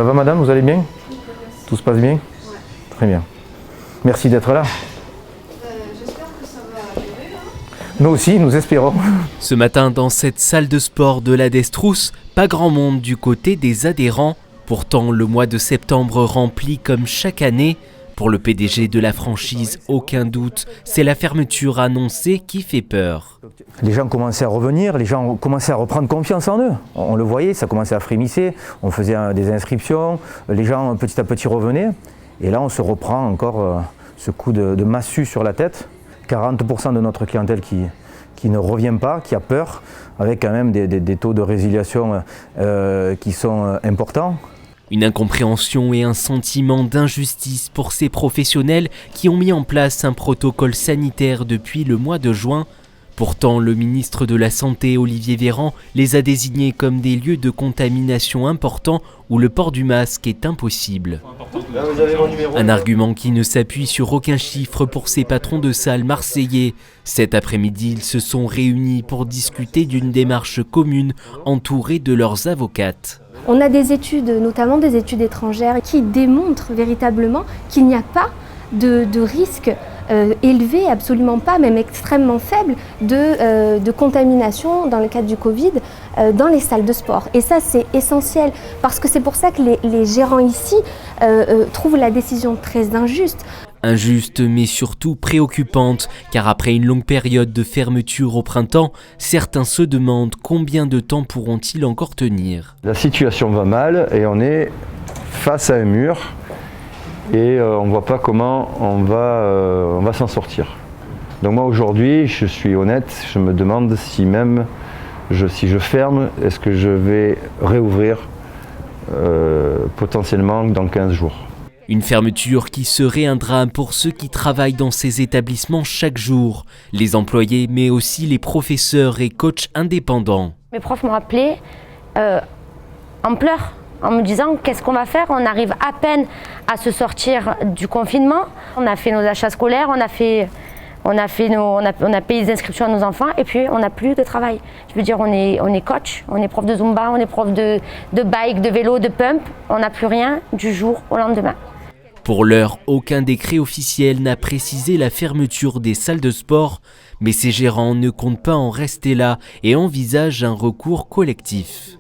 Ça va madame, vous allez bien? Tout se passe bien? Très bien. Merci d'être là. J'espère que ça va durer. Nous aussi, nous espérons. Ce matin, dans cette salle de sport de la Destrous, pas grand monde du côté des adhérents. Pourtant, le mois de septembre rempli comme chaque année. Pour le PDG de la franchise, aucun doute, c'est la fermeture annoncée qui fait peur. Les gens commençaient à revenir, les gens commençaient à reprendre confiance en eux. On le voyait, ça commençait à frémisser, on faisait des inscriptions, les gens petit à petit revenaient. Et là, on se reprend encore ce coup de massue sur la tête. 40% de notre clientèle qui ne revient pas, qui a peur, avec quand même des taux de résiliation qui sont importants. Une incompréhension et un sentiment d'injustice pour ces professionnels qui ont mis en place un protocole sanitaire depuis le mois de juin. Pourtant, le ministre de la Santé, Olivier Véran, les a désignés comme des lieux de contamination importants où le port du masque est impossible. Un argument qui ne s'appuie sur aucun chiffre pour ces patrons de salles marseillais. Cet après-midi, ils se sont réunis pour discuter d'une démarche commune entourée de leurs avocates. On a des études, notamment des études étrangères, qui démontrent véritablement qu'il n'y a pas de risque élevé, absolument pas, même extrêmement faible, de contamination dans le cadre du Covid dans les salles de sport. Et ça, c'est essentiel, parce que c'est pour ça que les gérants ici trouvent la décision très injuste. Injuste mais surtout préoccupante, car après une longue période de fermeture au printemps, certains se demandent combien de temps pourront-ils encore tenir. La situation va mal et on est face à un mur et on ne voit pas comment on va s'en sortir. Donc moi aujourd'hui, je suis honnête, je me demande si je ferme, est-ce que je vais réouvrir potentiellement dans 15 jours. Une fermeture qui serait un drame pour ceux qui travaillent dans ces établissements chaque jour. Les employés, mais aussi les professeurs et coachs indépendants. Mes profs m'ont appelé en pleurs, en me disant qu'est-ce qu'on va faire. On arrive à peine à se sortir du confinement. On a fait nos achats scolaires, on a payé les inscriptions à nos enfants et puis on n'a plus de travail. Je veux dire, on est coach, on est prof de Zumba, on est prof de bike, de vélo, de pump. On n'a plus rien du jour au lendemain. Pour l'heure, aucun décret officiel n'a précisé la fermeture des salles de sport, mais ces gérants ne comptent pas en rester là et envisagent un recours collectif.